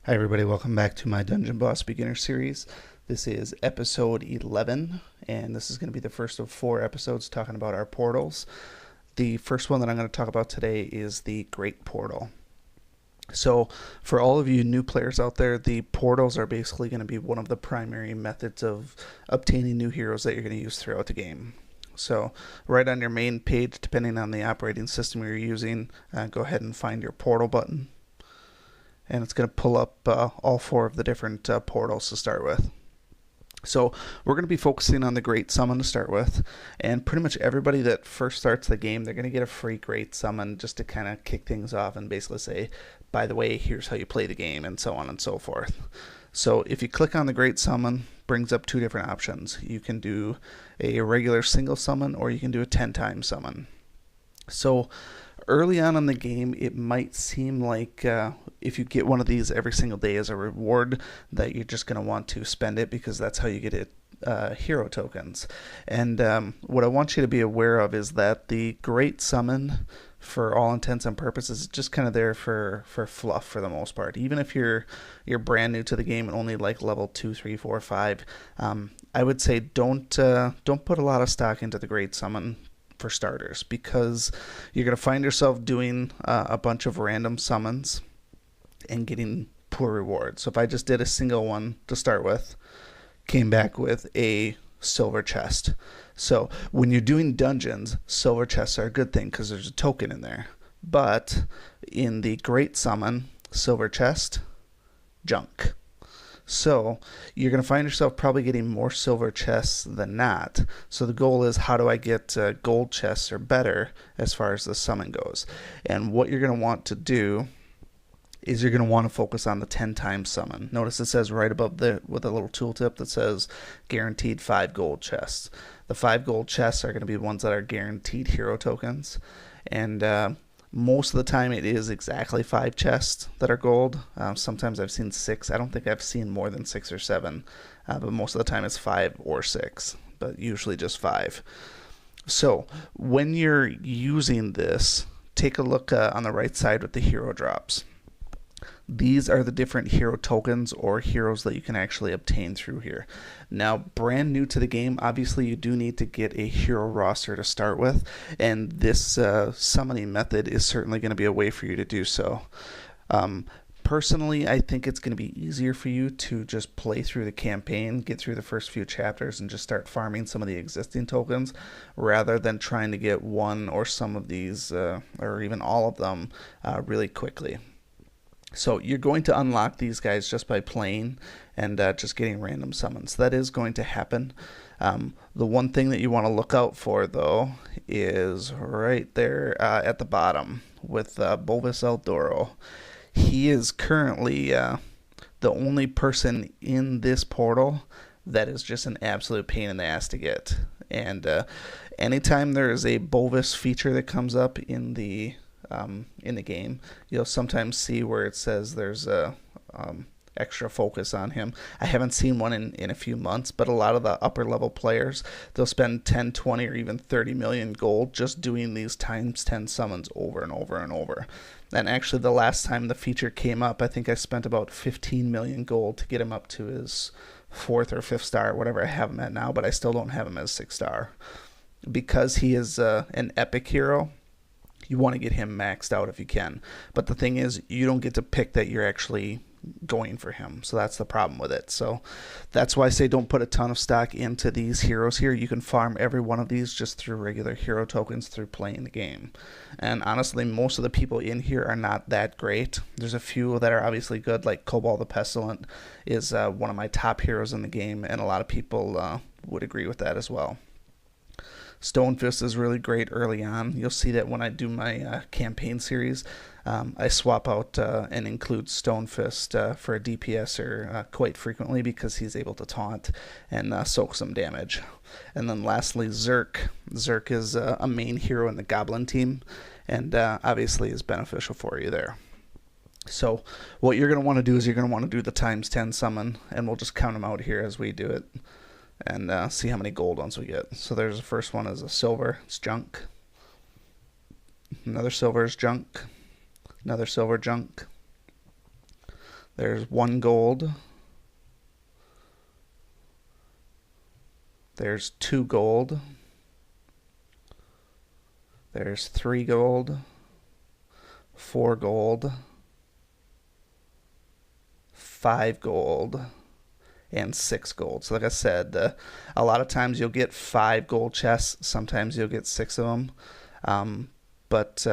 Hi everybody, welcome back to my Dungeon Boss Beginner Series. This is episode 11, and this is going to be the first of 4 episodes talking about our portals. The first one that I'm going to talk about today is the Great Portal. So, for all of you new players out there, the portals are basically going to be one of the primary methods of obtaining new heroes that you're going to use throughout the game. So, right on your main page, depending on the operating system you're using, go ahead and find your portal button, and it's going to pull up all 4 of the different portals to start with. So we're going to be focusing on the Great Summon to start with, and pretty much everybody that first starts the game, they're going to get a free Great Summon just to kind of kick things off and basically say, by the way, here's how you play the game, and so on and so forth. So if you click on the Great Summon, brings up 2 different options. You can do a regular single summon, or you can do a 10-time summon. So early on in the game, it might seem like if you get one of these every single day as a reward, that you're just going to want to spend it because that's how you get it. Hero tokens. And what I want you to be aware of is that the Great Summon, for all intents and purposes, is just kind of there for fluff for the most part. Even if you're brand new to the game and only like level 2, 3, 4, 5, I would say don't put a lot of stock into the Great Summon for starters, because you're going to find yourself doing a bunch of random summons and getting poor rewards. So if I just did a single one to start with, came back with a silver chest. So when you're doing dungeons, silver chests are a good thing because there's a token in there. But in the Great Summon, silver chest, junk. So you're going to find yourself probably getting more silver chests than not. So the goal is, how do I get gold chests or better as far as the summon goes? And what you're going to want to do is you're going to want to focus on the 10-time summon. Notice it says right above with a little tooltip that says guaranteed 5 gold chests. The 5 gold chests are going to be ones that are guaranteed hero tokens. And most of the time it is exactly 5 chests that are gold. Sometimes I've seen 6. I don't think I've seen more than 6 or 7. But most of the time it's 5 or 6. But usually just 5. So when you're using this, take a look on the right side with the hero drops. These are the different hero tokens or heroes that you can actually obtain through here. Now, brand new to the game, obviously you do need to get a hero roster to start with, and this summoning method is certainly going to be a way for you to do so. Personally, I think it's going to be easier for you to just play through the campaign, get through the first few chapters, and just start farming some of the existing tokens, rather than trying to get one or some of these, or even all of them, really quickly. So you're going to unlock these guys just by playing and just getting random summons. That is going to happen. The one thing that you want to look out for, though, is right there at the bottom with Bovis Eldoro. He is currently the only person in this portal that is just an absolute pain in the ass to get. And anytime there is a Bovis feature that comes up in the game, you'll sometimes see where it says there's a extra focus on him. I haven't seen one in a few months, but a lot of the upper level players, they'll spend 10, 20, or even 30 million gold just doing these times 10 summons over and over and over. And actually, the last time the feature came up, I think I spent about 15 million gold to get him up to his 4th or 5th star, whatever I have him at now, but I still don't have him as 6 star. Because he is an epic hero, you want to get him maxed out if you can. But the thing is, you don't get to pick that you're actually going for him. So that's the problem with it. So that's why I say don't put a ton of stock into these heroes here. You can farm every one of these just through regular hero tokens through playing the game. And honestly, most of the people in here are not that great. There's a few that are obviously good, like Cobalt the Pestilent is one of my top heroes in the game, and a lot of people would agree with that as well. Stonefist is really great early on. You'll see that when I do my campaign series, I swap out and include Stonefist for a DPSer quite frequently because he's able to taunt and soak some damage. And then lastly, Zerk. Zerk is a main hero in the Goblin team, and obviously is beneficial for you there. So what you're going to want to do is you're going to want to do the times 10 summon, and we'll just count them out here as we do it. And see how many gold ones we get. So there's the first one is a silver. It's junk. Another silver is junk. Another silver, junk. There's 1 gold. There's 2 gold. There's 3 gold. 4 gold. 5 gold. And 6 gold. So like I said, a lot of times you'll get 5 gold chests. Sometimes you'll get 6 of them. But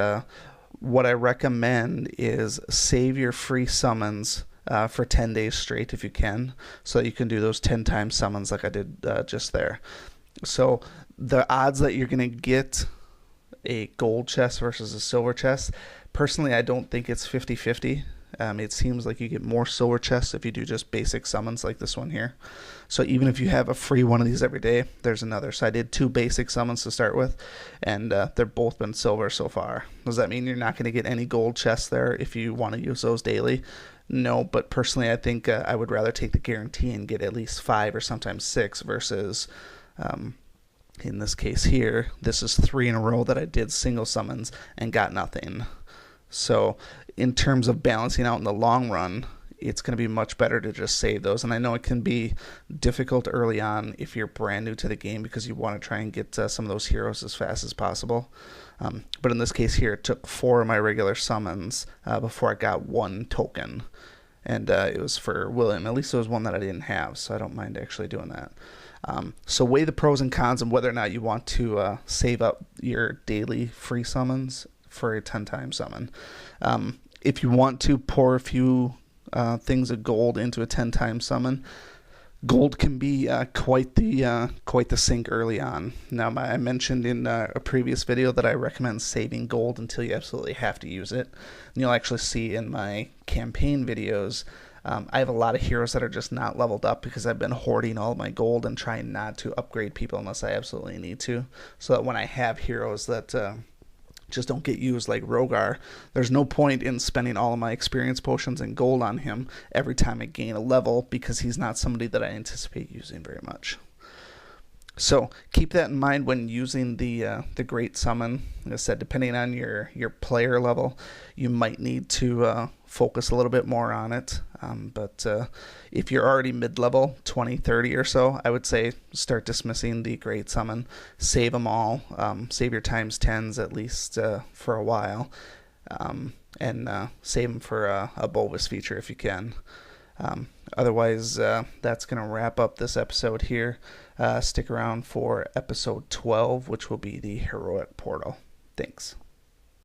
what I recommend is save your free summons for 10 days straight if you can, so that you can do those 10 times summons like I did just there. So the odds that you're going to get a gold chest versus a silver chest, personally I don't think it's 50-50. It seems like you get more silver chests if you do just basic summons like this one here. So even if you have a free one of these every day, there's another. So I did 2 basic summons to start with, and they've both been silver so far. Does that mean you're not going to get any gold chests there if you want to use those daily? No, but personally I think I would rather take the guarantee and get at least 5 or sometimes 6 versus in this case here, this is 3 in a row that I did single summons and got nothing. So in terms of balancing out in the long run, it's going to be much better to just save those. And I know it can be difficult early on if you're brand new to the game because you want to try and get some of those heroes as fast as possible. But in this case here, it took 4 of my regular summons before I got 1 token. And it was for William. At least it was one that I didn't have, so I don't mind actually doing that. So weigh the pros and cons and whether or not you want to save up your daily free summons for a 10-time summon. If you want to pour a few things of gold into a 10-time summon, gold can be quite the sink early on. Now, I mentioned in a previous video that I recommend saving gold until you absolutely have to use it. And you'll actually see in my campaign videos, I have a lot of heroes that are just not leveled up because I've been hoarding all my gold and trying not to upgrade people unless I absolutely need to. So that when I have heroes that just don't get used like Rogar, there's no point in spending all of my experience potions and gold on him every time I gain a level because he's not somebody that I anticipate using very much. So keep that in mind when using the Great Summon. Like I said, depending on your player level, you might need to focus a little bit more on it. But if you're already mid-level, 20, 30 or so, I would say start dismissing the Great Summon. Save them all. Save your times 10s at least for a while. And save them for a Bulbous feature if you can. Otherwise, that's going to wrap up this episode here. Stick around for episode 12, which will be the Heroic Portal. Thanks.